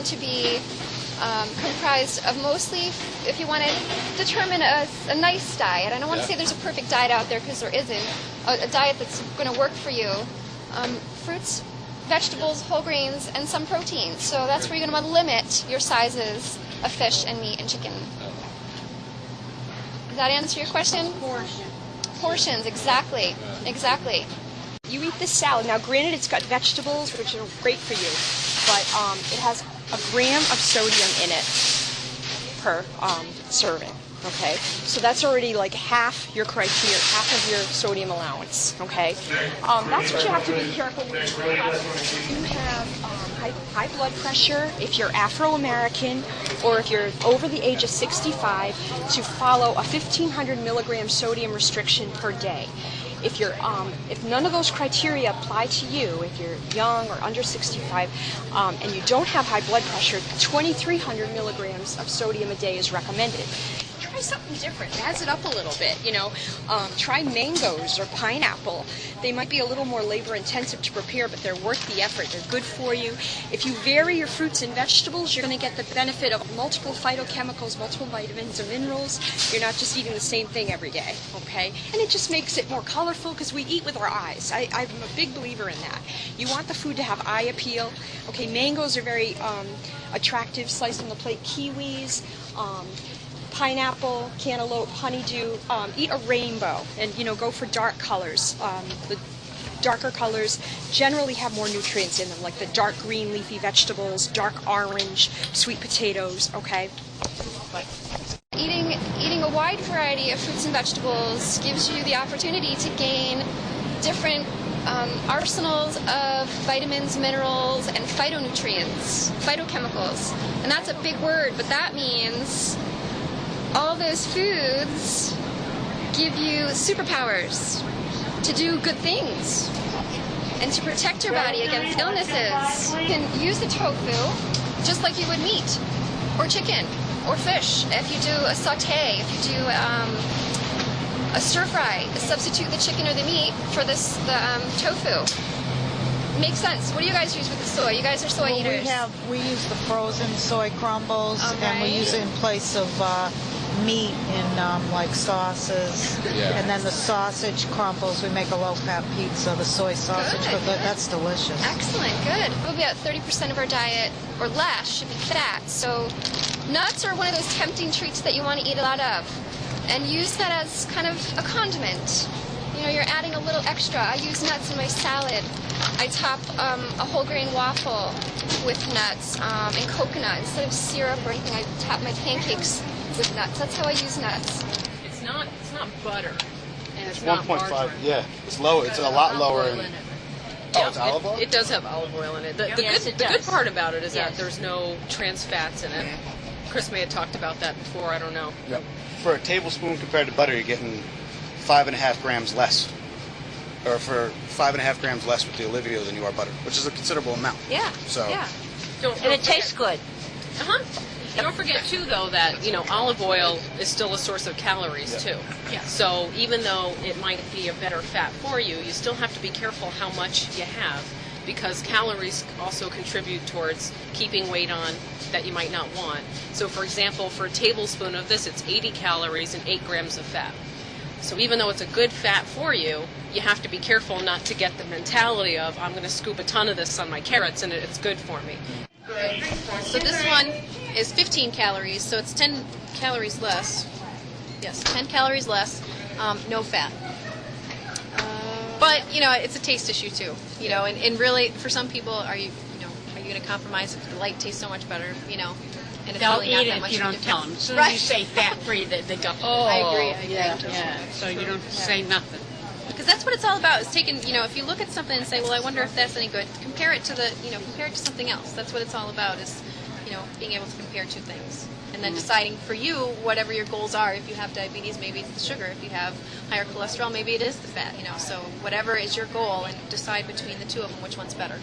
going to be comprised of mostly, if you want to determine a nice diet, I don't want to say there's a perfect diet out there because there isn't, a diet that's going to work for you, fruits, vegetables, whole grains, and some protein. So that's where you're going to want to limit your sizes of fish and meat and chicken. Does that answer your question? Portions, exactly. Exactly. You eat this salad. Now, granted, it's got vegetables, which are great for you, but it has a gram of sodium in it per serving. Okay, so that's already like half your criteria, half of your sodium allowance. Okay, that's what you have to be careful with. You have high blood pressure, if you're Afro-American, or if you're over the age of 65, to follow a 1,500 milligram sodium restriction per day. If you're, if none of those criteria apply to you, if you're young or under 65, and you don't have high blood pressure, 2,300 milligrams of sodium a day is recommended. Try something different. Adds it up a little bit, you know. Try mangoes or pineapple. They might be a little more labor intensive to prepare, but they're worth the effort. They're good for you. If you vary your fruits and vegetables, you're going to get the benefit of multiple phytochemicals, multiple vitamins and minerals. You're not just eating the same thing every day, okay? And it just makes it more colorful because we eat with our eyes. I'm a big believer in that. You want the food to have eye appeal. Okay, mangoes are very attractive, sliced on the plate. Kiwis, pineapple, cantaloupe, honeydew. Eat a rainbow and, you know, go for dark colors. The darker colors generally have more nutrients in them, like the dark green leafy vegetables, dark orange, sweet potatoes, okay? Eating a wide variety of fruits and vegetables gives you the opportunity to gain different arsenals of vitamins, minerals, and phytonutrients, phytochemicals. And that's a big word, but that means all those foods give you superpowers to do good things and to protect your body against illnesses. You can use the tofu just like you would meat or chicken or fish. If you do a saute, if you do a stir fry, substitute the chicken or the meat for the tofu. Makes sense. What do you guys use with the soy? You guys are soy eaters. We use the frozen soy crumbles, and we use it in place of meat in like sauces. Yeah. And then the sausage crumbles, we make a low-fat pizza, the soy sausage. Good. That's delicious. Excellent, good. Probably about 30% of our diet or less should be fat. So nuts are one of those tempting treats that you want to eat a lot of. And use that as kind of a condiment. You know, you're adding a little extra. I use nuts in my salad. I top a whole grain waffle with nuts and coconut. Instead of syrup or anything, I top my pancakes with nuts. That's how I use nuts. It's not butter. And it's 1.5. Yeah, it's low. It's a lot lower. Oh, it's olive oil? It does have olive oil in it. The good part about it is that there's no trans fats in it. Chris may have talked about that before. I don't know. Yep. For a tablespoon compared to butter, you're getting 5.5 grams less. Or for 5.5 grams less with the olivia than you are butter, which is a considerable amount. Yeah. So. Yeah. And it tastes good. Don't forget too, though, that olive oil is still a source of calories too. Yeah. So even though it might be a better fat for you, you still have to be careful how much you have, because calories also contribute towards keeping weight on that you might not want. So, for example, for a tablespoon of this, it's 80 calories and 8 grams of fat. So even though it's a good fat for you, you have to be careful not to get the mentality of, I'm going to scoop a ton of this on my carrots and it's good for me. So this one is 15 calories, so it's 10 calories less. Yes, 10 calories less, no fat. But, it's a taste issue too, and really, for some people, are you going to compromise if the light tastes so much better, and it's They'll really not eat that it much if you of a don't tell them. difference. As soon as you say fat-free, they go, oh. I agree. Yeah, so you don't say nothing. Because that's what it's all about, is taking, if you look at something and say, well, I wonder if that's any good, compare it to something else. That's what it's all about, is, being able to compare two things. And then deciding for you, whatever your goals are. If you have diabetes, maybe it's the sugar. If you have higher cholesterol, maybe it is the fat, So whatever is your goal, and decide between the two of them which one's better.